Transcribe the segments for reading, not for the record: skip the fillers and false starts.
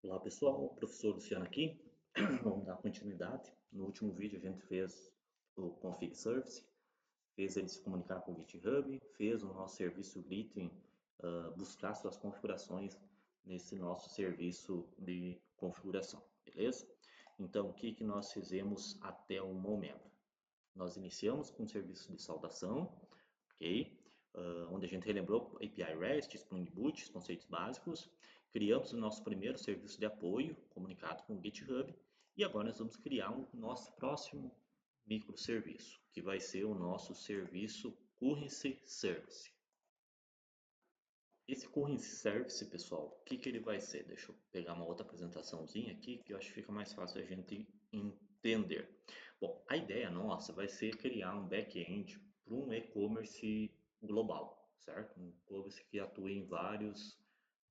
Olá pessoal, professor Luciano aqui. Vamos dar continuidade. No último vídeo a gente fez o config service, fez ele se comunicar com o GitHub, fez o nosso serviço Git buscar suas configurações nesse nosso serviço de configuração, beleza? Então o que nós fizemos até o momento? Nós iniciamos com o serviço de saudação, ok? Onde a gente relembrou API REST, Spring Boot, os conceitos básicos. Criamos o nosso primeiro serviço de apoio, comunicado com o GitHub. E agora nós vamos criar o nosso próximo microserviço, que vai ser o nosso serviço Currency Service. Esse Currency Service, pessoal, o que ele vai ser? Deixa eu pegar uma outra apresentaçãozinha aqui, que eu acho que fica mais fácil a gente entender. Bom, a ideia nossa vai ser criar um back-end para um e-commerce global, certo? Um e-commerce que atua em vários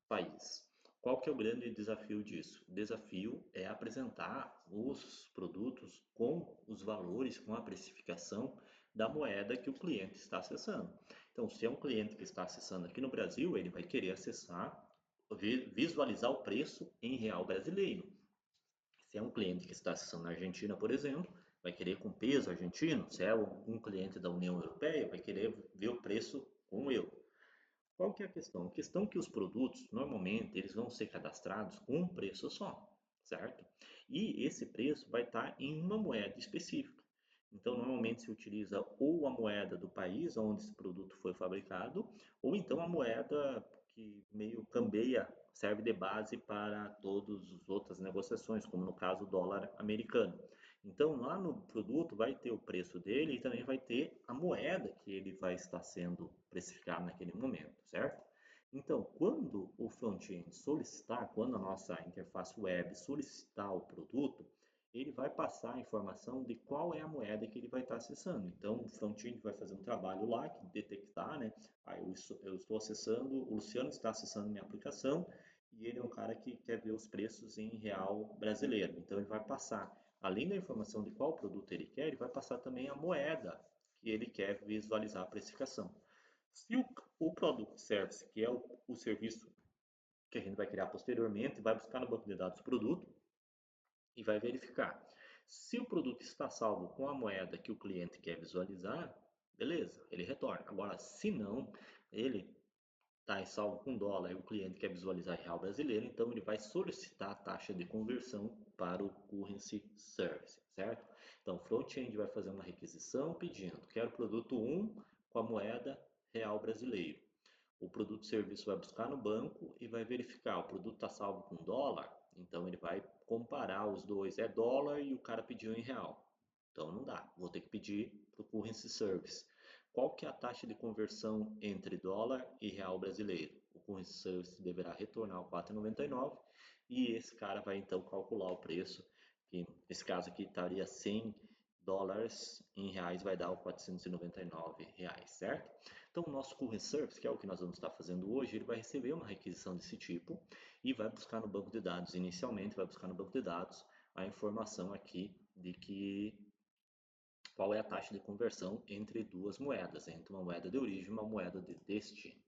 países. Qual que é o grande desafio disso? O desafio é apresentar os produtos com os valores, com a precificação da moeda que o cliente está acessando. Então, se é um cliente que está acessando aqui no Brasil, ele vai querer acessar, visualizar o preço em real brasileiro. Se é um cliente que está acessando na Argentina, por exemplo, vai querer com peso argentino. Se é um cliente da União Europeia, vai querer ver o preço com euro. Qual que é a questão? A questão é que os produtos, normalmente, eles vão ser cadastrados com um preço só, certo? E esse preço vai estar em uma moeda específica. Então, normalmente se utiliza ou a moeda do país onde esse produto foi fabricado, ou então a moeda que meio cambeia, serve de base para todas as outras negociações, como no caso o dólar americano. Então, lá no produto vai ter o preço dele e também vai ter a moeda que ele vai estar sendo precificado naquele momento, certo? Então, quando o front-end solicitar, quando a nossa interface web solicitar o produto, ele vai passar a informação de qual é a moeda que ele vai estar acessando. Então, o front-end vai fazer um trabalho lá que detectar, né? Eu estou acessando, o Luciano está acessando minha aplicação e ele é um cara que quer ver os preços em real brasileiro. Então, ele vai passar, além da informação de qual produto ele quer, ele vai passar também a moeda que ele quer visualizar a precificação. Se o Product Service, que é o serviço que a gente vai criar posteriormente, vai buscar no banco de dados o produto e vai verificar. Se o produto está salvo com a moeda que o cliente quer visualizar, beleza, ele retorna. Agora, se não, ele está salvo com dólar e o cliente quer visualizar real brasileiro, então ele vai solicitar a taxa de conversão para o Currency Service, certo? Então, o front-end vai fazer uma requisição pedindo, quero produto 1 com a moeda real brasileiro. O produto serviço vai buscar no banco e vai verificar, o produto está salvo com dólar, então ele vai comparar os dois, é dólar e o cara pediu em real. Então não dá, vou ter que pedir para o Currency Service. Qual que é a taxa de conversão entre dólar e real brasileiro? O Currency Service deverá retornar o 4,99 e esse cara vai então calcular o preço, que nesse caso aqui estaria 100 dólares, em reais vai dar o 499 reais, certo? Então, o nosso Currency Service, que é o que nós vamos estar fazendo hoje, ele vai receber uma requisição desse tipo e vai buscar no banco de dados, inicialmente vai buscar no banco de dados a informação aqui de que qual é a taxa de conversão entre duas moedas, entre uma moeda de origem e uma moeda de destino.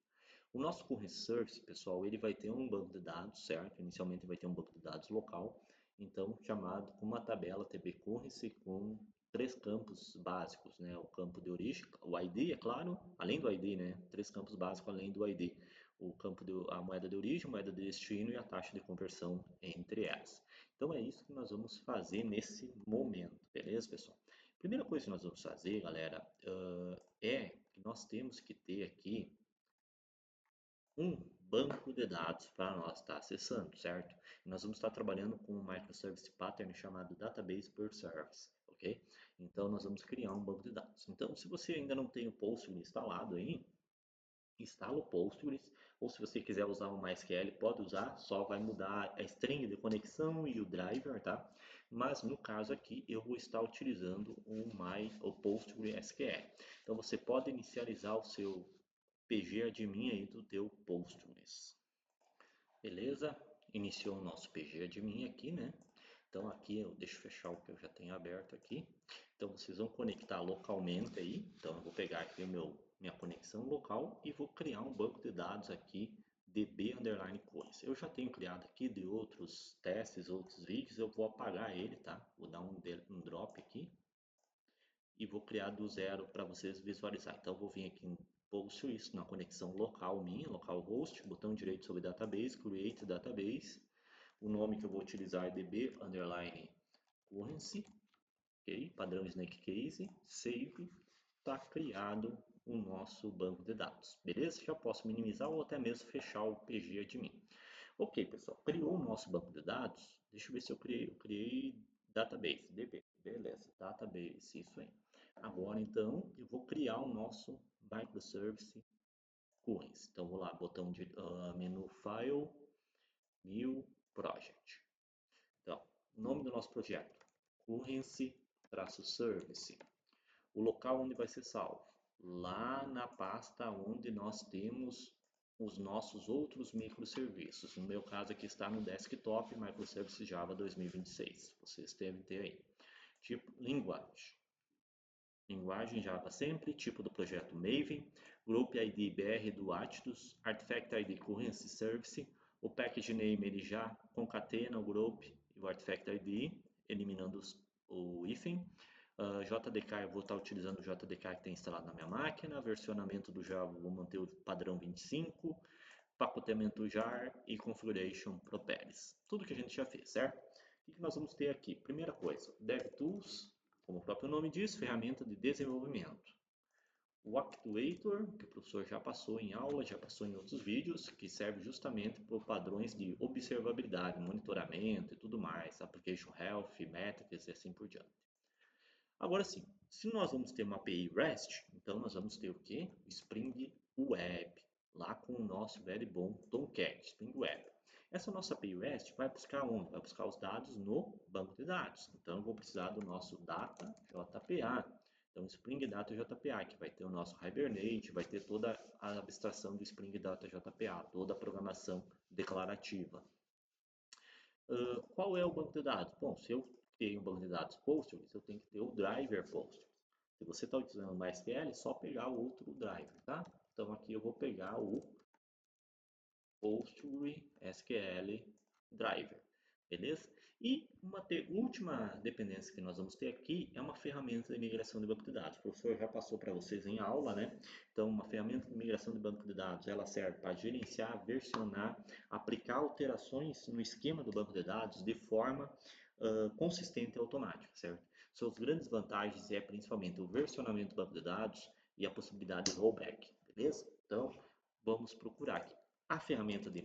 O nosso Currency Service, pessoal, ele vai ter um banco de dados, certo? Inicialmente vai ter um banco de dados local, então chamado com uma tabela TB Currency com três campos básicos, né? O campo de origem, o ID, é claro, além do ID, né? Três campos básicos além do ID. O campo a moeda de origem, moeda de destino e a taxa de conversão entre elas. Então é isso que nós vamos fazer nesse momento, beleza, pessoal? Primeira coisa que nós vamos fazer, galera, é que nós temos que ter aqui um banco de dados para nós estar acessando, certo? E nós vamos estar trabalhando com um microservice pattern chamado Database per Service, ok? Então, nós vamos criar um banco de dados. Então, se você ainda não tem o Postgres instalado aí, instala o Postgres, ou se você quiser usar o MySQL, pode usar, só vai mudar a string de conexão e o driver, tá? Mas no caso aqui, eu vou estar utilizando o PostgreSQL. Então, você pode inicializar o seu pgadmin aí do teu Postgres. Beleza? Iniciou o nosso pgadmin aqui, né? Então aqui eu deixo fechar o que eu já tenho aberto aqui. Então vocês vão conectar localmente aí. Então eu vou pegar aqui minha conexão local e vou criar um banco de dados aqui db underline currency. Eu já tenho criado aqui de outros testes, outros vídeos, eu vou apagar ele, tá? Vou dar um drop aqui e vou criar do zero para vocês visualizar. Então, eu vou vir aqui em post isso na conexão local minha, localhost, botão direito sobre database, create database. O nome que eu vou utilizar é db underline currency, ok? Padrão snake case, save, está criado o nosso banco de dados, beleza? Já posso minimizar ou até mesmo fechar o PG admin. Ok, pessoal, criou o nosso banco de dados. Deixa eu ver se eu criei database, DB, beleza, database, isso aí. Agora, então, eu vou criar o nosso microservice currency. Então, vou lá, botão de menu File, New Project. Então, o nome do nosso projeto, currency-service. O local onde vai ser salvo, lá na pasta onde nós temos os nossos outros microserviços. No meu caso aqui está no desktop Microservices Java 2026. Vocês devem ter aí. Tipo, linguagem. Linguagem Java sempre, tipo do projeto Maven, Group ID BR do Atlas, Artifact ID Currency Service, o Package Name ele já concatena o Group e o Artifact ID, eliminando o hífen. JDK eu vou estar utilizando o JDK que tem instalado na minha máquina, versionamento do Java vou manter o padrão 25, pacoteamento JAR e configuration Propolis. Tudo que a gente já fez, certo? O que nós vamos ter aqui? Primeira coisa, DevTools, como o próprio nome diz, ferramenta de desenvolvimento. O Actuator, que o professor já passou em aula, já passou em outros vídeos, que serve justamente por padrões de observabilidade, monitoramento e tudo mais, Application Health, Metrics e assim por diante. Agora sim, se nós vamos ter uma API REST, então nós vamos ter o quê? Spring Web, lá com o nosso velho bom Tomcat, Spring Web. Essa nossa API REST vai buscar onde? Vai buscar os dados no banco de dados. Então eu vou precisar do nosso Data JPA. Então Spring Data JPA, que vai ter o nosso Hibernate, vai ter toda a abstração do Spring Data JPA, toda a programação declarativa. Qual é o banco de dados? Bom, se eu criei um banco de dados Postgres, eu tenho que ter o driver Postgres. Se você está utilizando MySQL, é só pegar o outro driver, tá? Então aqui eu vou pegar o PostgreSQL Driver, beleza? E uma última dependência que nós vamos ter aqui é uma ferramenta de migração de banco de dados. O professor já passou para vocês em aula, né? Então, uma ferramenta de migração de banco de dados, ela serve para gerenciar, versionar, aplicar alterações no esquema do banco de dados de forma consistente e automática, certo? Suas grandes vantagens é principalmente o versionamento do banco de dados e a possibilidade de rollback, beleza? Então, vamos procurar aqui. A ferramenta de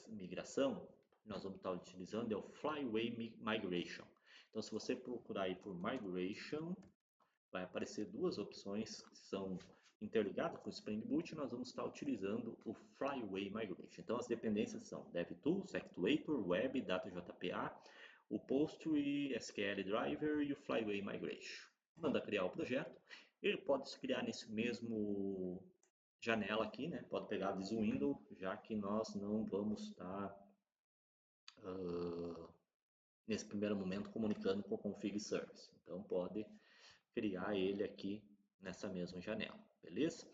migração nós vamos estar utilizando é o Flyway Migration. Então, se você procurar aí por Migration, vai aparecer duas opções que são interligadas com o Spring Boot. Nós vamos estar utilizando o Flyway Migration. Então, as dependências são DevTools, Actuator, Web, DataJPA, o PostgreSQL Driver e o Flyway Migration. Manda criar o projeto. Ele pode se criar nesse mesmo janela aqui, né? Pode pegar Visual Window, já que nós não vamos estar nesse primeiro momento comunicando com o Config Service. Então pode criar ele aqui nessa mesma janela, beleza?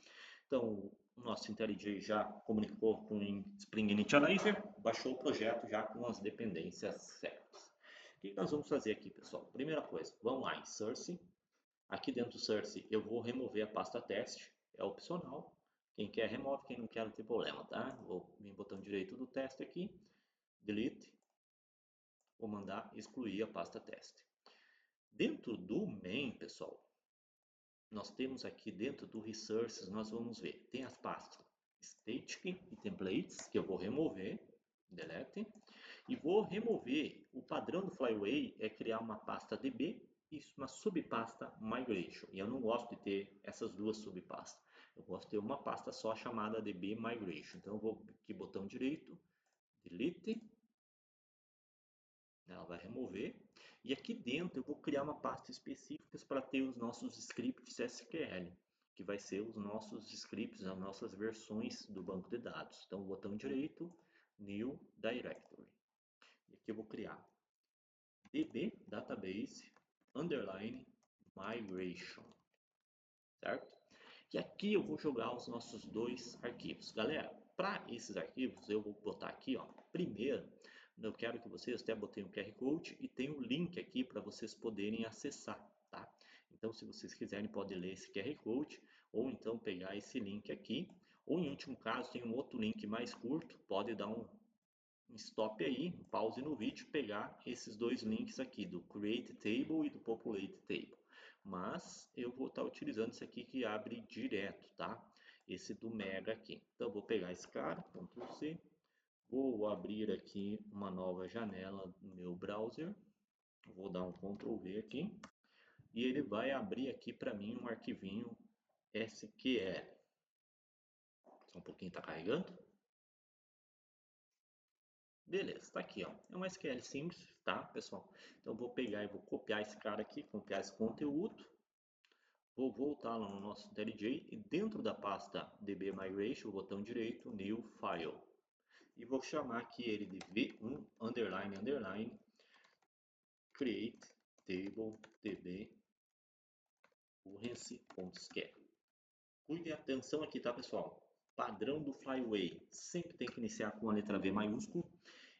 Então o nosso IntelliJ já comunicou com o Spring Initializer, baixou o projeto já com as dependências certas. O que nós vamos fazer aqui, pessoal? Primeira coisa, vamos lá em Source. Aqui dentro do Source eu vou remover a pasta teste, é opcional. Quem quer remove, quem não quer não tem problema, tá? Vou vir botão direito do teste aqui, delete, vou mandar excluir a pasta teste. Dentro do main, pessoal, nós temos aqui dentro do resources, nós vamos ver, tem as pastas static e templates, que eu vou remover, delete, e vou remover, o padrão do Flyway é criar uma pasta DB e uma subpasta Migration, e eu não gosto de ter essas duas subpastas, eu gosto de ter uma pasta só chamada DB Migration, então eu vou aqui botão direito, delete, ela vai remover, e aqui dentro eu vou criar uma pasta específica para ter os nossos scripts SQL, que vai ser os nossos scripts, as nossas versões do banco de dados. Então, botão direito, New Directory. E aqui eu vou criar DB Database underline Migration, certo? E aqui eu vou jogar os nossos dois arquivos. Galera, para esses arquivos, eu vou botar aqui, ó, primeiro, eu quero que vocês, até botei um QR Code e tem um link aqui para vocês poderem acessar, tá? Então, se vocês quiserem, podem ler esse QR Code, ou então pegar esse link aqui, ou em último caso, tem um outro link mais curto, pode dar um stop aí, pause no vídeo, pegar esses dois links aqui, do Create Table e do Populate Table. Mas eu vou estar utilizando esse aqui que abre direto, tá? Esse do Mega aqui. Então, eu vou pegar esse cara, Ctrl C, vou abrir aqui uma nova janela no meu browser, vou dar um Ctrl V aqui, e ele vai abrir aqui para mim um arquivinho SQL. Só um pouquinho, está carregando. Beleza, está aqui, ó. É um SQL simples, tá, pessoal? Então, eu vou pegar e vou copiar esse cara aqui, copiar esse conteúdo. Vou voltar lá no nosso IntelliJ e dentro da pasta DB Migration, o botão direito, New File. E vou chamar aqui ele de V1 underline underline create table db currency.sql. Cuide atenção aqui, tá, pessoal? Padrão do Flyway sempre tem que iniciar com a letra V maiúsculo.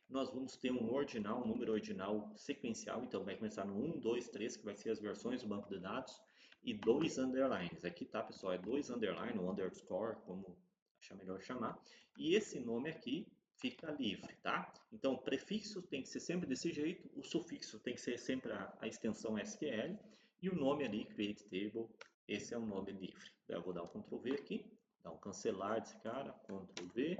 Nós vamos ter um ordinal, um número ordinal sequencial, então vai começar no 1, 2, 3, que vai ser as versões do banco de dados, e dois underlines. Aqui tá, pessoal, é dois underline, ou underscore, como achar melhor chamar. E esse nome aqui fica livre, tá? Então, o prefixo tem que ser sempre desse jeito, o sufixo tem que ser sempre a extensão SQL, e o nome ali, create table, esse é um nome livre. Eu vou dar um Ctrl V aqui, dar um cancelar desse cara, Ctrl V,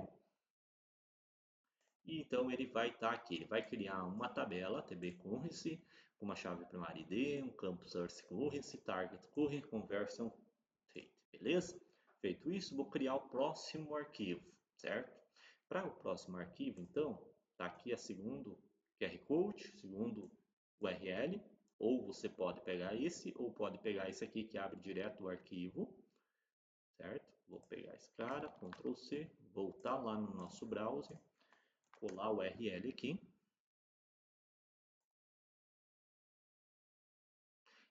e então ele vai estar aqui, ele vai criar uma tabela TB Currency com uma chave primária ID, um campo Source Currency, Target Currency, Conversion feito, beleza? Feito isso, vou criar o próximo arquivo, certo? Para o próximo arquivo, então, está aqui a segundo QR Code, segundo URL, ou você pode pegar esse, ou pode pegar esse aqui que abre direto o arquivo, certo? Vou pegar esse cara, Ctrl C, voltar lá no nosso browser, colar o URL aqui.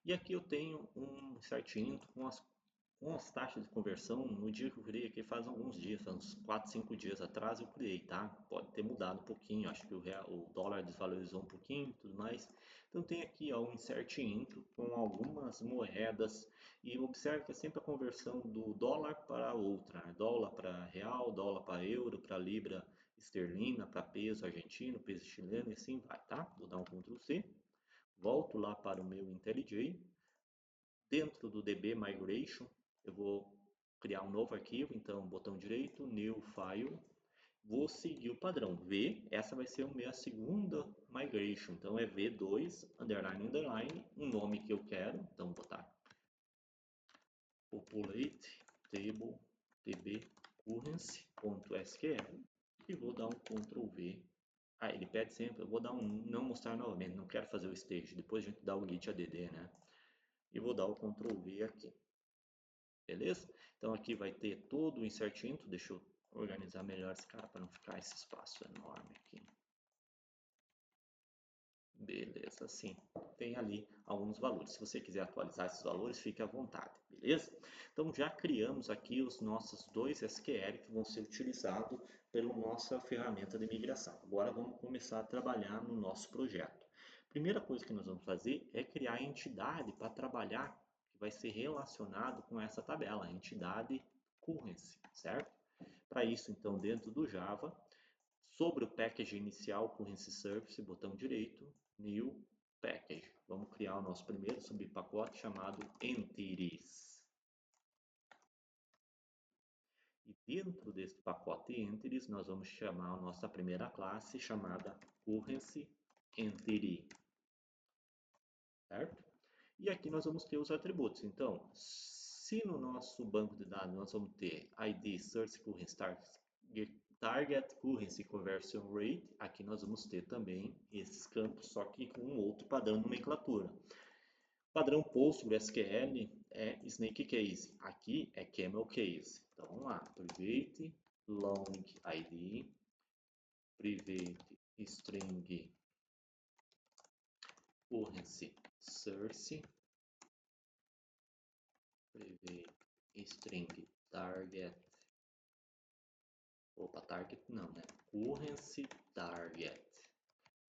E aqui eu tenho um certinho com as taxas de conversão no dia que eu criei aqui faz alguns dias, faz uns 4, 5 dias atrás eu criei, tá? Pode ter mudado um pouquinho, acho que o dólar desvalorizou um pouquinho e tudo mais. Então tem aqui ó, um insert intro com algumas moedas e observe que é sempre a conversão do dólar para outra, né? Dólar para real, dólar para euro, para libra esterlina, para peso argentino, peso chileno e assim vai, tá? Vou dar um Ctrl C, volto lá para o meu IntelliJ. Dentro do DB Migration, eu vou criar um novo arquivo, então botão direito, New File, vou seguir o padrão V, essa vai ser a minha segunda migration, então é V2, underline, underline, um nome que eu quero, então vou botar populate table db currency.sql e vou dar um Ctrl V. Ah, ele pede sempre, eu vou dar um não mostrar novamente, não quero fazer o stage, depois a gente dá o git add, né? E vou dar o Ctrl V aqui. Beleza? Então aqui vai ter todo o insert intro, deixa eu organizar melhor esse cara para não ficar esse espaço enorme aqui. Beleza, sim. Tem ali alguns valores. Se você quiser atualizar esses valores, fique à vontade, beleza? Então já criamos aqui os nossos dois SQL que vão ser utilizados pela nossa ferramenta de migração. Agora vamos começar a trabalhar no nosso projeto. Primeira coisa que nós vamos fazer é criar a entidade para trabalhar, que vai ser relacionado com essa tabela, a entidade currency, certo? Para isso, então, dentro do Java, sobre o package inicial currency service, botão direito, new package. Vamos criar o nosso primeiro subpacote chamado entities. E dentro desse pacote entities, nós vamos chamar a nossa primeira classe chamada currency entity. Certo? E aqui nós vamos ter os atributos. Então, se no nosso banco de dados nós vamos ter ID, Source Currency, Target Currency Conversion Rate, aqui nós vamos ter também esses campos, só que com um outro padrão de nomenclatura. Padrão PostgreSQL é Snake Case, aqui é Camel Case. Então vamos lá, Private Long ID, Private String Currency Source, Private String Target Opa, target não, né? Currency target.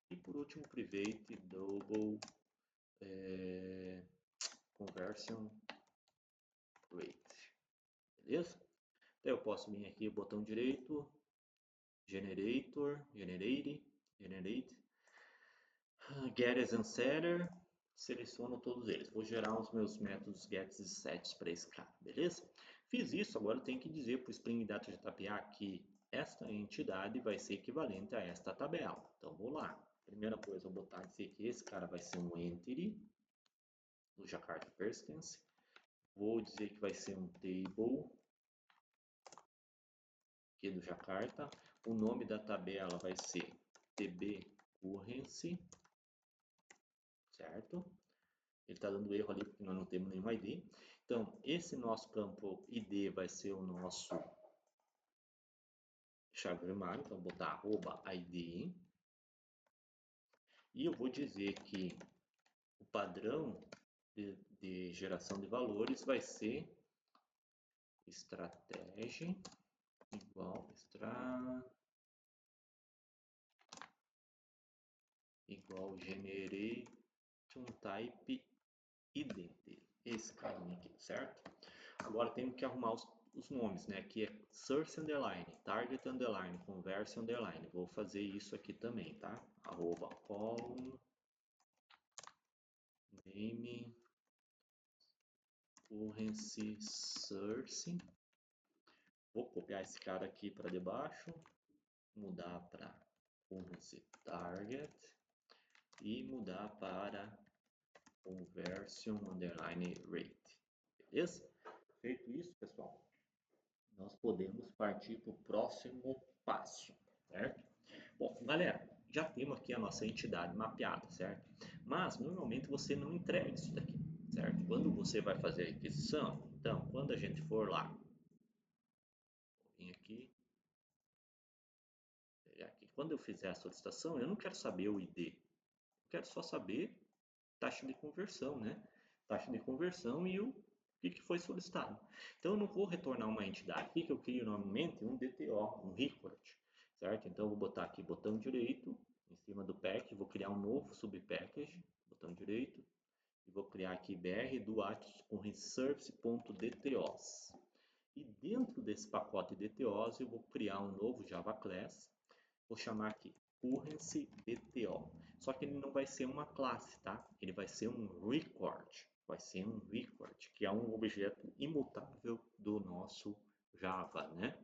E por último, private double conversion rate. Beleza? Então eu posso vir aqui, botão direito, generator, generate, getters and setter, seleciono todos eles. Vou gerar os meus métodos gets e sets para esse cara, beleza? Fiz isso, agora eu tenho que dizer para o Spring Data JPA que esta entidade vai ser equivalente a esta tabela. Então vou lá. Primeira coisa, eu vou botar dizer que esse cara vai ser um entity do Jakarta Persistence. Vou dizer que vai ser um table aqui do Jakarta. O nome da tabela vai ser TB Currency, certo? Ele está dando erro ali porque nós não temos nenhum ID. Então, esse nosso campo ID vai ser o nosso chave primária. Então, vou botar @ID. E eu vou dizer que o padrão de geração de valores vai ser estratégia igual generation type ID. Esse carinha aqui, certo? Agora temos que arrumar os nomes, né? Aqui é source underline, target underline, conversion underline. Vou fazer isso aqui também, tá? Arroba column name currency source. Vou copiar esse cara aqui para debaixo, mudar para currency target e mudar para conversion underline rate. Beleza? Feito isso, pessoal, nós podemos partir para o próximo passo, certo? Bom, galera, já temos aqui a nossa entidade mapeada, certo? Mas normalmente você não entrega isso daqui, certo? Quando você vai fazer a requisição, então, quando a gente for lá, vou vir aqui, pegar aqui, quando eu fizer a solicitação, eu não quero saber o ID, eu quero só saber taxa de conversão, né? Taxa de conversão e o que foi solicitado. Então, eu não vou retornar uma entidade. O que eu crio normalmente? Um DTO, um record, certo? Então, eu vou botar aqui botão direito, em cima do package, vou criar um novo subpackage, botão direito, e vou criar aqui br do atos com reservice.dtos. E dentro desse pacote DTOs, eu vou criar um novo Java Class, vou chamar aqui Currency DTO. Só que ele não vai ser uma classe, tá? Ele vai ser um record. Vai ser um record, que é um objeto imutável do nosso Java, né?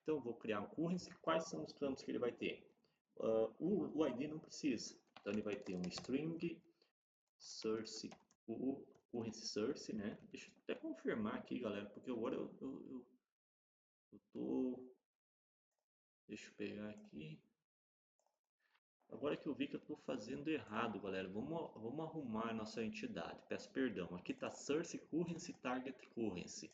Então, eu vou criar um currency. Quais são os campos que ele vai ter? O ID não precisa. Então, ele vai ter um string, source, currency source, né? Deixa eu até confirmar aqui, galera, porque agora eu tô... Deixa eu pegar aqui. Agora que eu vi que eu estou fazendo errado, galera, vamos arrumar a nossa entidade. Peço perdão. Aqui está Source Currency Target Currency.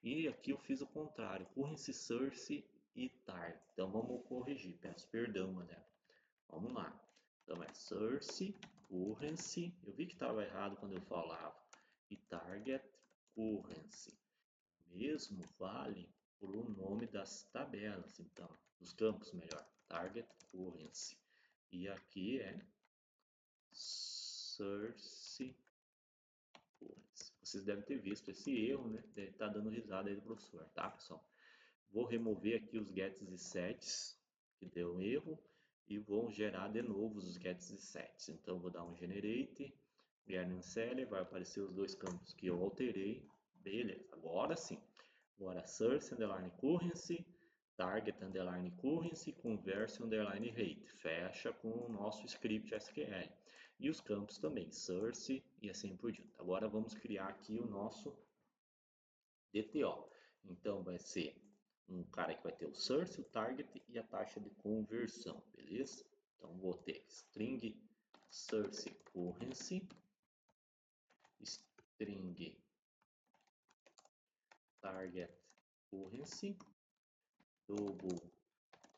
E aqui eu fiz o contrário, Currency Source e Target. Então vamos corrigir. Peço perdão, galera. Vamos lá. Então é Source Currency. Eu vi que estava errado quando eu falava. E Target Currency. Mesmo vale para o nome das tabelas, então, dos campos, melhor. Target Currency. E aqui é Source Currency. Vocês devem ter visto esse erro, né? Deve estar dando risada aí do professor, tá, pessoal? Vou remover aqui os gets e sets, que deu erro, e vou gerar de novo os gets e sets. Então, vou dar um generate, get and seller, vai aparecer os dois campos que eu alterei. Beleza, agora sim. Agora, source underline currency, target underline currency, conversion underline rate. Fecha com o nosso script SQL. E os campos também, source e assim por diante. Agora vamos criar aqui o nosso DTO. Então vai ser um cara que vai ter o source, o target e a taxa de conversão, beleza? Então vou ter string source currency, string target currency, double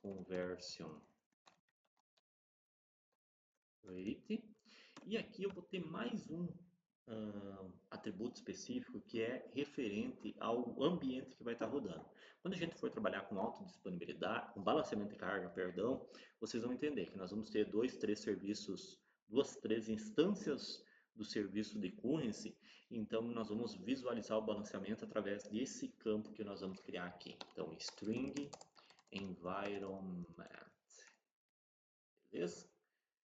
conversion rate, e aqui eu vou ter mais um atributo específico que é referente ao ambiente que vai estar rodando. Quando a gente for trabalhar com autodisponibilidade, com balanceamento de carga, perdão, vocês vão entender que nós vamos ter três serviços, duas, três instâncias do serviço de currency, então nós vamos visualizar o balanceamento através desse campo que nós vamos criar aqui. Então, string environment, beleza?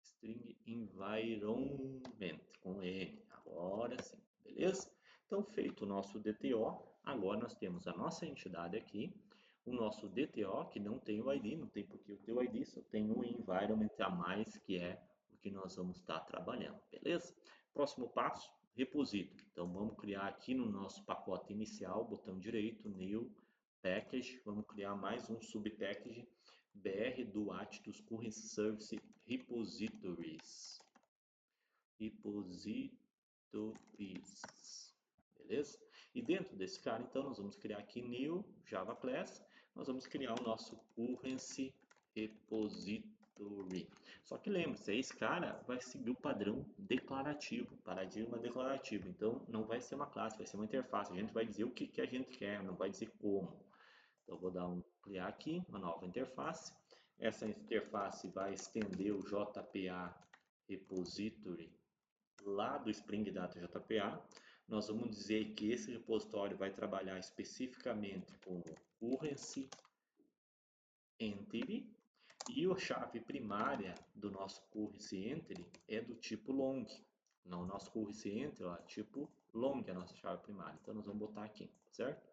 String environment com N, agora sim, beleza? Então, feito o nosso DTO, agora nós temos a nossa entidade aqui, o nosso DTO, que não tem o ID, não tem porque o teu ID, só tem um environment a mais, que é o que nós vamos estar trabalhando, beleza? Próximo passo, repository. Então, vamos criar aqui no nosso pacote inicial, botão direito, new, package, vamos criar mais um subpackage, br do Atlas Currency Service Repositories. Beleza? E dentro desse cara, então, nós vamos criar aqui new Java Class, nós vamos criar o nosso Currency Repository. Só que lembre-se, esse cara vai seguir o padrão declarativo, paradigma declarativo. Então, não vai ser uma classe, vai ser uma interface. A gente vai dizer o que a gente quer, não vai dizer como. Então, vou dar criar aqui uma nova interface. Essa interface vai estender o JPA Repository lá do Spring Data JPA. Nós vamos dizer que esse repositório vai trabalhar especificamente com o Currency Entity e a chave primária do nosso Currency Entity é do tipo long. No nosso Currency Entity, ó, tipo long é a nossa chave primária. Então, nós vamos botar aqui, certo?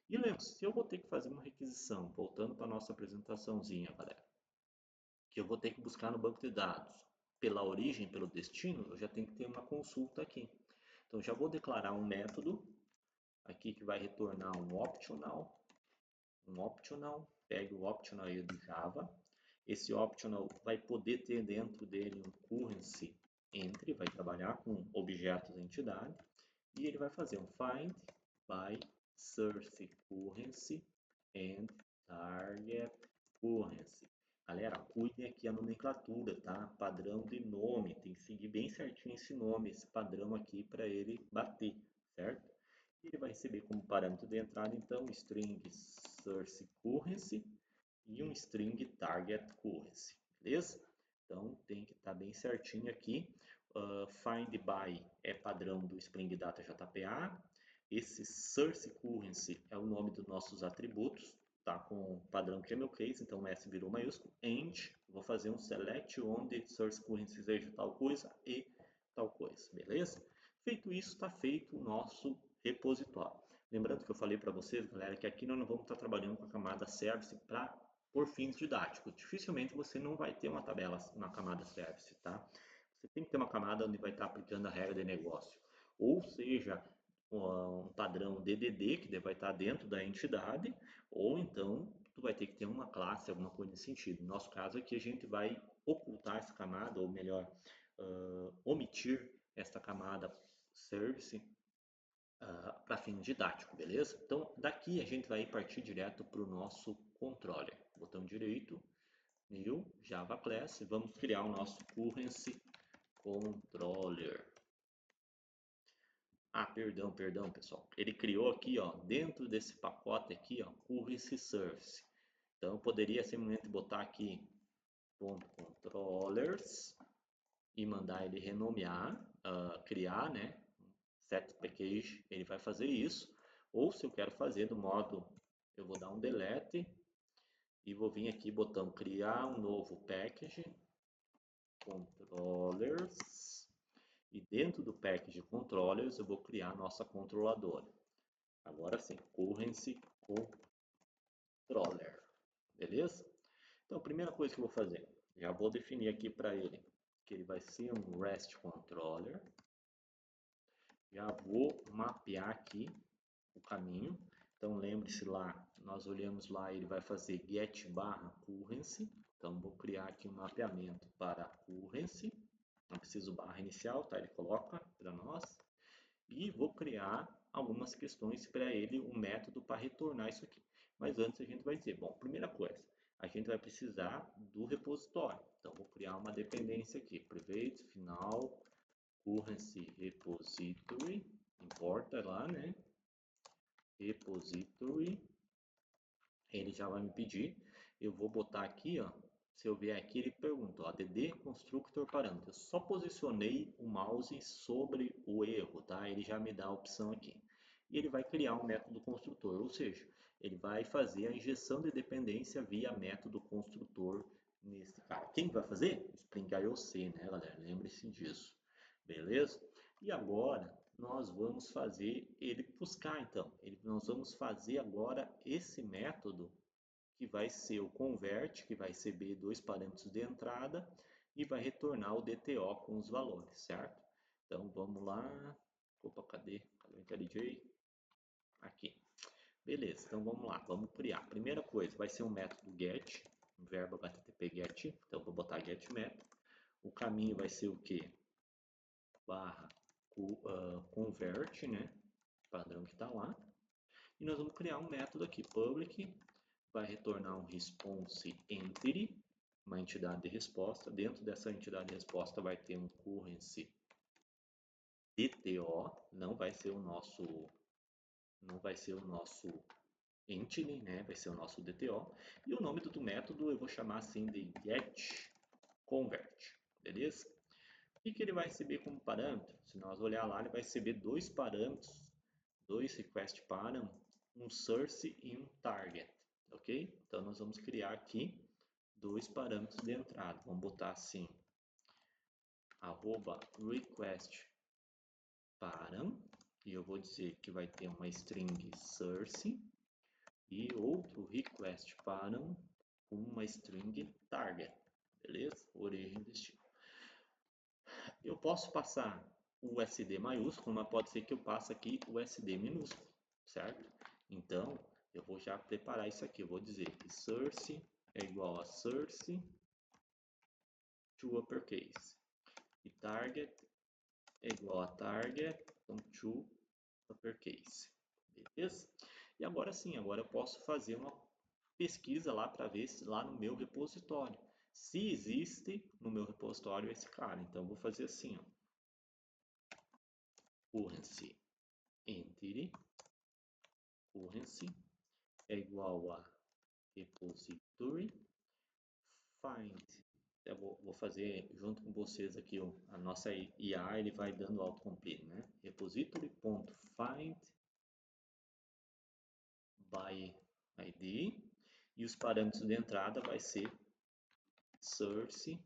E lembre-se, se eu vou ter que fazer uma requisição, voltando para a nossa apresentaçãozinha, galera, que eu vou ter que buscar no banco de dados pela origem, pelo destino, eu já tenho que ter uma consulta aqui. Então, já vou declarar um método aqui que vai retornar um optional, pegue o optional aí do Java. Esse optional vai poder ter dentro dele um currency entry, vai trabalhar com objetos entidade, e ele vai fazer um find by source currency and target currency. Galera, cuidem aqui a nomenclatura, tá? Padrão de nome, tem que seguir bem certinho esse nome, esse padrão aqui para ele bater, certo? E ele vai receber como parâmetro de entrada, então, string source currency e um string target currency, beleza? Então, tem que estar bem certinho aqui. Find by é padrão do Spring Data JPA. Esse source currency é o nome dos nossos atributos, tá com padrão camel case, então S virou maiúsculo. And, vou fazer um select onde source currency seja tal coisa e tal coisa, beleza? Feito isso, está feito o nosso repositório. Lembrando que eu falei para vocês, galera, que aqui nós não vamos estar trabalhando com a camada service para por fins didáticos. Dificilmente você não vai ter uma tabela, uma camada service, tá? Você tem que ter uma camada onde vai estar aplicando a regra de negócio. Ou seja, um padrão DDD, que vai estar dentro da entidade, ou então tu vai ter que ter uma classe, alguma coisa nesse sentido. No nosso caso aqui, a gente vai ocultar essa camada, ou melhor, omitir esta camada service para fim didático, beleza? Então, daqui a gente vai partir direto para o nosso controller. Botão direito, new, Java Class, e vamos criar o nosso Currency Controller. Ah, perdão, pessoal. Ele criou aqui, ó, dentro desse pacote aqui, ó, Currency Service. Então, eu poderia simplesmente botar aqui .controllers e mandar ele renomear, criar, né? Set package, ele vai fazer isso. Ou se eu quero fazer do modo, eu vou dar um delete e vou vir aqui botão criar um novo package controllers e dentro do package controllers eu vou criar a nossa controladora. Agora sim, currency controller, beleza? Então a primeira coisa que eu vou fazer, já vou definir aqui para ele que ele vai ser um REST controller. Já vou mapear aqui o caminho. Então lembre-se lá, nós olhamos lá, ele vai fazer get barra currency. Então vou criar aqui um mapeamento para currency. Não preciso barra inicial, tá? Ele coloca para nós. E vou criar algumas questões para ele, um método para retornar isso aqui. Mas antes a gente vai dizer, bom, primeira coisa, a gente vai precisar do repositório. Então vou criar uma dependência aqui, private final currency repository, importa lá, né? Repository, ele já vai me pedir, eu vou botar aqui, ó, se eu vier aqui ele pergunta, ó, dd constructor parâmetro, eu só posicionei o mouse sobre o erro, tá? Ele já me dá a opção aqui. E ele vai criar um método construtor, ou seja, ele vai fazer a injeção de dependência via método construtor nesse cara. Quem vai fazer? Spring IOC, né, galera? Lembre-se disso. Beleza? E agora nós vamos fazer ele buscar, então. Nós vamos fazer agora esse método que vai ser o convert, que vai receber dois parâmetros de entrada e vai retornar o DTO com os valores, certo? Então vamos lá. Opa, cadê? Cadê o IntelliJ? Aqui. Beleza, então vamos lá, vamos criar. Primeira coisa, vai ser um método get, um verbo http get, então vou botar get método. O caminho vai ser o que? Barra convert, né? Padrão que está lá. E nós vamos criar um método aqui, public, vai retornar um response entity, uma entidade de resposta. Dentro dessa entidade de resposta vai ter um currency DTO, não vai ser o nosso entity, né? Vai ser o nosso DTO. E o nome do método eu vou chamar assim de getConvert, beleza? O que ele vai receber como parâmetro? Se nós olhar lá, ele vai receber dois parâmetros, dois request param, um source e um target, ok? Então nós vamos criar aqui dois parâmetros de entrada. Vamos botar assim, @request param, e eu vou dizer que vai ter uma string source e outro request param com uma string target, beleza? Origem e destino. Eu posso passar o SD maiúsculo, mas pode ser que eu passe aqui o SD minúsculo, certo? Então, eu vou já preparar isso aqui. Eu vou dizer que source é igual a source to uppercase. E target é igual a target to uppercase. Beleza? E agora sim, agora eu posso fazer uma pesquisa lá para ver se lá no meu repositório. Se existe no meu repositório esse cara. Então, eu vou fazer assim, ó. Currency entity, currency é igual a repository find. Eu vou fazer junto com vocês aqui a nossa IA, ele vai dando autocomplete, né? Repository.find by ID e os parâmetros de entrada vai ser source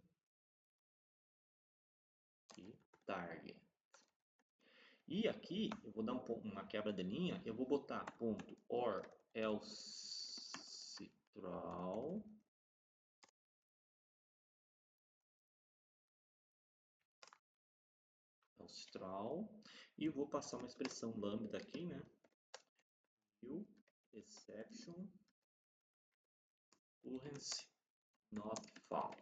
e target. E aqui eu vou dar uma quebra de linha, eu vou botar ponto or else throw austral e vou passar uma expressão lambda aqui, né? New exception currency not found.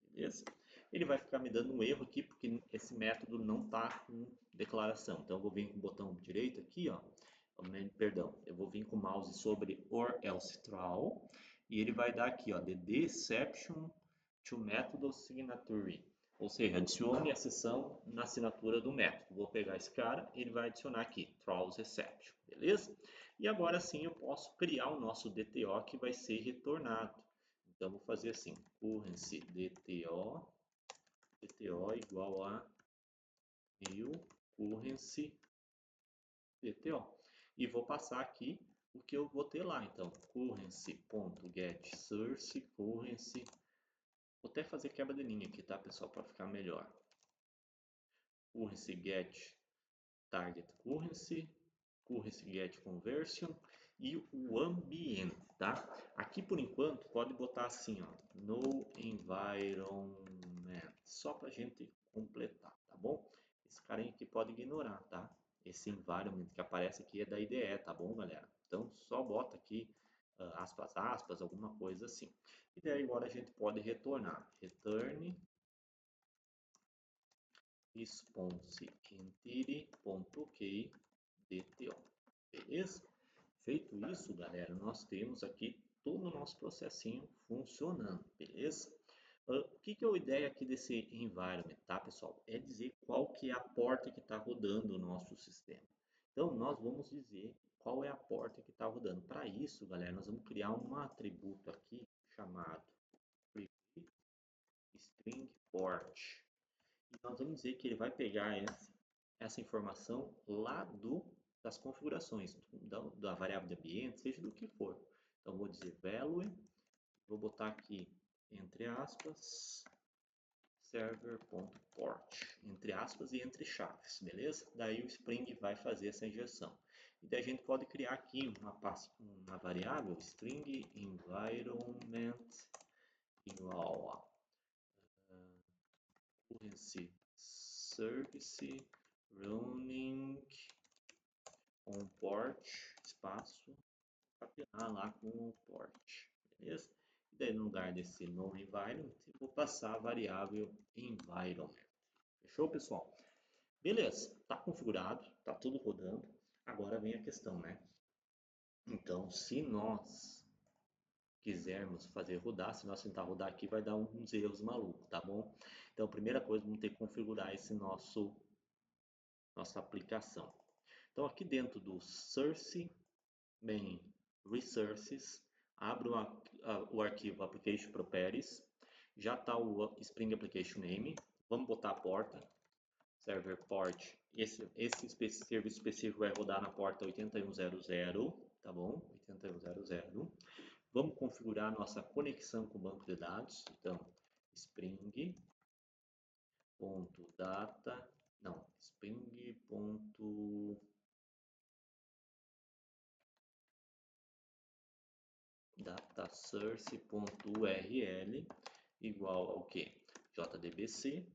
Beleza? Ele vai ficar me dando um erro aqui porque esse método não está com declaração. Então eu vou vir com o botão direito aqui, ó. Perdão, eu vou vir com o mouse sobre or else throw e ele vai dar aqui, ó, the exception to method signature. Ou seja, adicione a seção na assinatura do método. Vou pegar esse cara e ele vai adicionar aqui, throws exception, beleza? E agora sim eu posso criar o nosso DTO que vai ser retornado. Então vou fazer assim, currency DTO igual a new currency DTO. E vou passar aqui o que eu vou ter lá. Então, currency.getSource, currency. Vou até fazer quebra de linha aqui, tá, pessoal, para ficar melhor. Currency get target currency, currency get conversion e o ambiente, tá? Aqui por enquanto pode botar assim, ó, no environment, só para gente completar, tá bom? Esse carinha aqui pode ignorar, tá? Esse environment que aparece aqui é da IDE, tá bom, galera? Então só bota aqui aspas, aspas, alguma coisa assim. E daí agora a gente pode retornar, return response entity.okDTO. Beleza? Feito isso, galera, nós temos aqui todo o nosso processinho funcionando, beleza? O que que é a ideia aqui desse environment, tá, pessoal? É dizer qual que é a porta que está rodando o nosso sistema. Então, nós vamos dizer qual é a porta que está rodando. Para isso, galera, nós vamos criar um atributo aqui chamado string port. E nós vamos dizer que ele vai pegar essa informação lá das configurações, da variável de ambiente, seja do que for. Então, vou dizer value, vou botar aqui, entre aspas, server.port, entre aspas e entre chaves, beleza? Daí o Spring vai fazer essa injeção. E daí a gente pode criar aqui uma variável string environment igual a currency service running on port, espaço, capinar lá com o port, beleza? E daí no lugar desse no environment, eu vou passar a variável environment. Fechou, pessoal? Beleza, está configurado, está tudo rodando. Agora vem a questão, né? Então, se nós quisermos fazer rodar, se nós tentar rodar aqui, vai dar uns erros malucos, tá bom? Então, a primeira coisa, vamos ter que configurar esse nossa aplicação. Então, aqui dentro do source main resources, abro o arquivo application properties, já está o Spring Application Name, vamos botar a porta, server port, esse serviço específico vai rodar na porta 8100, tá bom? 8100. Vamos configurar nossa conexão com o banco de dados, então spring.data, não, spring.datasource.url igual ao que? JDBC,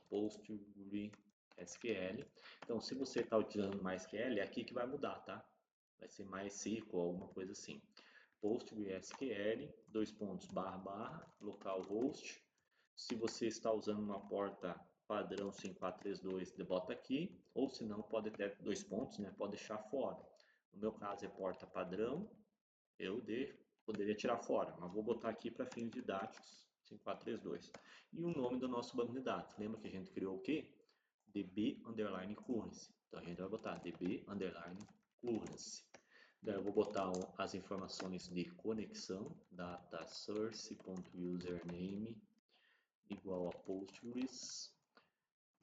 PostgreSQL. Então, se você está utilizando MySQL, é aqui que vai mudar, tá? Vai ser MySQL ou alguma coisa assim. PostgreSQL, localhost. Se você está usando uma porta padrão 5432, bota aqui, ou se não, pode ter dois pontos, né? Pode deixar fora. No meu caso é porta padrão, poderia tirar fora, mas vou botar aqui para fins didáticos 5432. E o nome do nosso banco de dados. Lembra que a gente criou o quê? DB underline currency. Então a gente vai botar DB underline currency. Daí eu vou botar as informações de conexão, datasource.username igual a Postgres,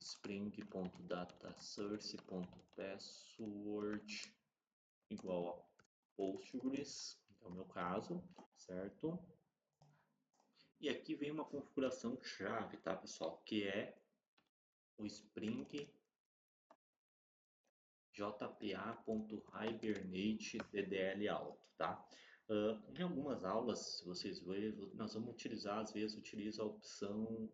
spring.datasource.password igual a Postgres, que é o meu caso, certo? E aqui vem uma configuração chave, tá, pessoal? Que é o Spring jpa.hibernate ddl alto, tá? Em algumas aulas, se vocês verem, nós vamos utilizar, às vezes utiliza a opção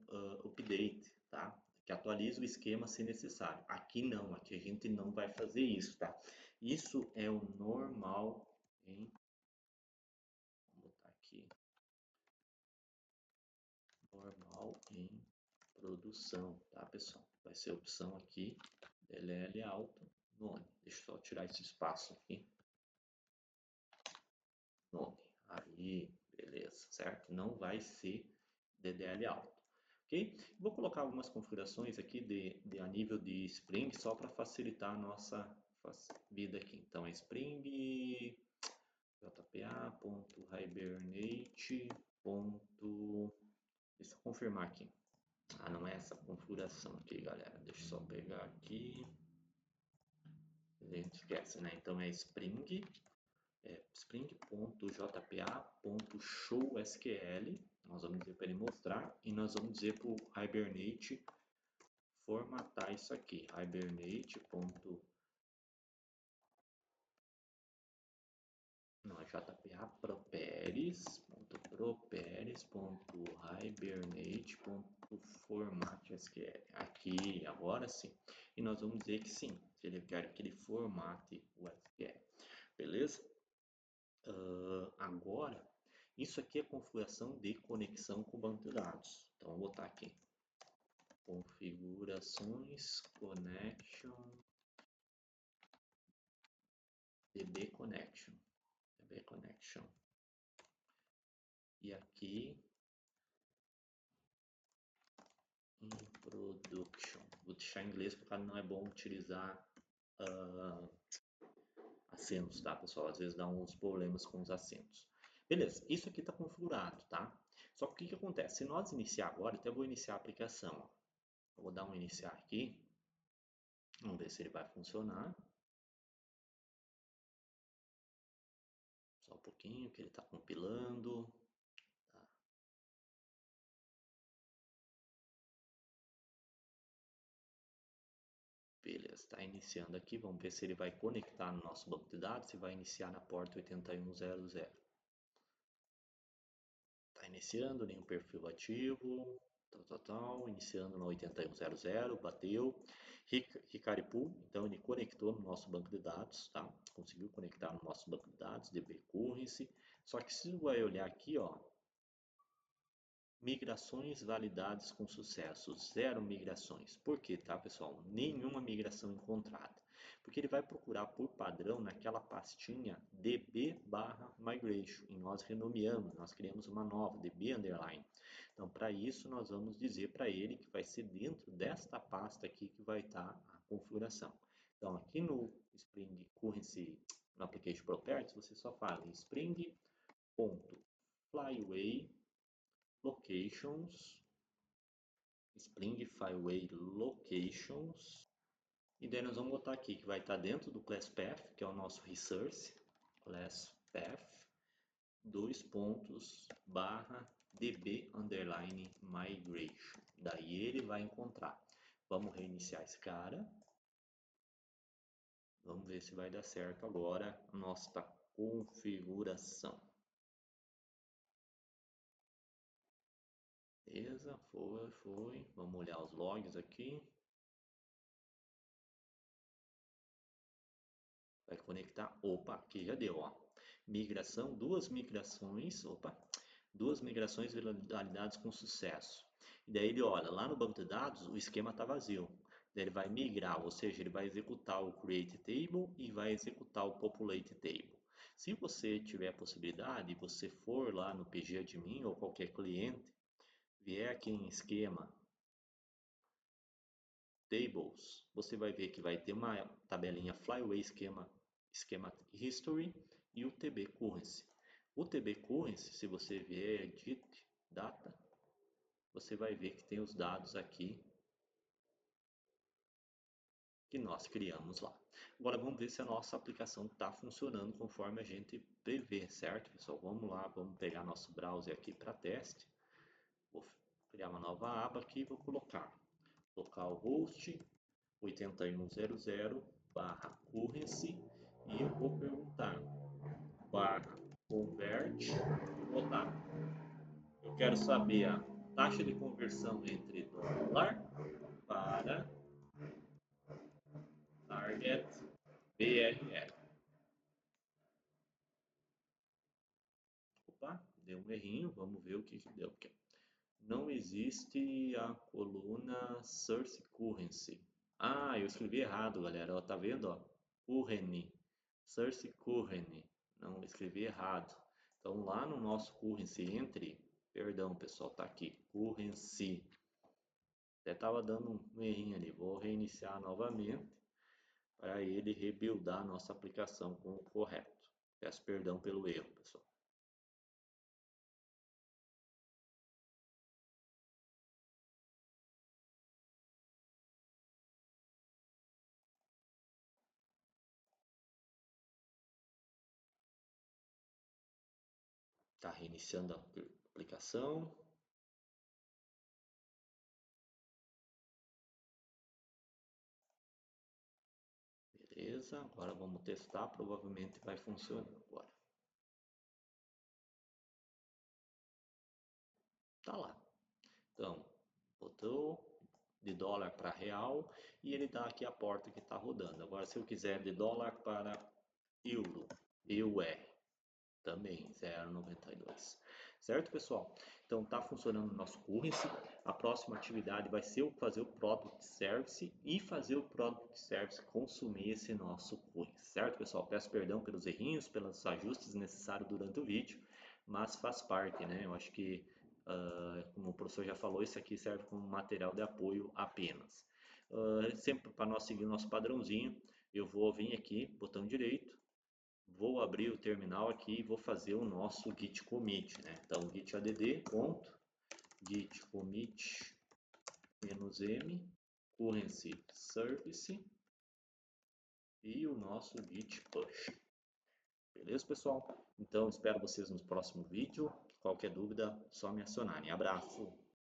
update, tá? Que atualiza o esquema se necessário. Aqui não, aqui a gente não vai fazer isso, tá? Isso é o normal em, vou botar aqui, normal em produção, tá, pessoal? Vai ser a opção aqui, DLL alto, nome. Deixa eu só tirar esse espaço aqui. Nome. Aí, beleza, certo? Não vai ser DDL alto, ok? Vou colocar algumas configurações aqui a nível de Spring, só para facilitar a nossa vida aqui. Então, é Spring jpa.hibernate. Deixa eu confirmar aqui. Ah, não é essa configuração aqui, galera. Deixa eu só pegar aqui. A gente esquece, né? Então, é Spring spring.jpa.showSQL, nós vamos dizer para ele mostrar, e nós vamos dizer para o Hibernate formatar isso aqui, Hibernate. Não, é jpa.properes.hibernate.format.sql. Aqui, agora sim. E nós vamos dizer que sim, que ele quer que ele formate o SQL. Beleza? Agora, isso aqui é configuração de conexão com o banco de dados. Então, vou botar aqui configurações connection DB connection. E aqui reduction. Vou deixar em inglês porque não é bom utilizar acentos, tá, pessoal? Às vezes dá uns problemas com os acentos. Beleza, isso aqui está configurado, tá? Só que o que acontece? Se nós iniciar agora, até vou iniciar a aplicação. Ó. Eu vou dar um iniciar aqui. Vamos ver se ele vai funcionar. Só um pouquinho que ele está compilando. Tá. Beleza, está iniciando aqui. Vamos ver se ele vai conectar no nosso banco de dados e vai iniciar na porta 8100. Está iniciando, nenhum perfil ativo. Iniciando no 8100, bateu. Ricaripu, então ele conectou no nosso banco de dados, tá? Conseguiu conectar no nosso banco de dados, DB Currency. Só que se você vai olhar aqui, ó, migrações validadas com sucesso, 0 migrações. Por quê, tá, pessoal? Nenhuma migração encontrada. Porque ele vai procurar por padrão naquela pastinha db/migration. E nós renomeamos, nós criamos uma nova, db underline. Então, para isso, nós vamos dizer para ele que vai ser dentro desta pasta aqui que vai estar a configuração. Então, aqui no Spring Currency, no Application Properties, você só fala em spring.flyway locations, Spring Flyway locations, e daí nós vamos botar aqui que vai estar dentro do class path, que é o nosso resource, class path, /db underline migration. Daí ele vai encontrar. Vamos reiniciar esse cara. Vamos ver se vai dar certo agora a nossa configuração. Beleza, foi. Vamos olhar os logs aqui. Vai conectar. Opa, aqui já deu, ó. Migração, duas migrações validadas com sucesso. E daí ele olha, lá no banco de dados o esquema está vazio. Daí ele vai migrar, ou seja, ele vai executar o create table e vai executar o populate table. Se você tiver a possibilidade e você for lá no PG Admin ou qualquer cliente, vier aqui em esquema tables, você vai ver que vai ter uma tabelinha Flyway Schema History e o TB Currency. O TB Currency, se você vier Edit Data, você vai ver que tem os dados aqui que nós criamos lá. Agora vamos ver se a nossa aplicação está funcionando conforme a gente prevê, certo, pessoal? Vamos lá, vamos pegar nosso browser aqui para teste. Vou criar uma nova aba aqui e vou colocar localhost 8100/currency e eu vou perguntar /convert e botar. Eu quero saber a taxa de conversão entre dólar para target BRL. Opa, deu um errinho, vamos ver o que deu. Não existe a coluna Source Currency. Ah, eu escrevi errado, galera. Ó, tá vendo? Ó? Currency. Source Currency. Não, escrevi errado. Então, lá no nosso Currency perdão, pessoal, tá aqui. Currency. Até tava dando um errinho ali. Vou reiniciar novamente para ele rebuildar a nossa aplicação com o correto. Peço perdão pelo erro, pessoal. Tá reiniciando a aplicação. Beleza, agora vamos testar, provavelmente vai funcionar agora. Tá lá. Então, botou de dólar para real e ele dá aqui a porta que está rodando. Agora, se eu quiser de dólar para euro, EUR, também 0,92. Certo, pessoal? Então, está funcionando o nosso currency. A próxima atividade vai ser fazer o Product Service e fazer o Product Service consumir esse nosso currency. Certo, pessoal? Peço perdão pelos errinhos, pelos ajustes necessários durante o vídeo, mas faz parte, né? Eu acho que Como o professor já falou, isso aqui serve como material de apoio apenas. Sempre para nós seguir o nosso padrãozinho, eu vou vir aqui, botão direito, vou abrir o terminal aqui e vou fazer o nosso git commit, né? Então, git add, git commit -m, currency service e o nosso git push. Beleza, pessoal? Então, espero vocês no próximo vídeo. Qualquer dúvida, só me acionarem. Abraço!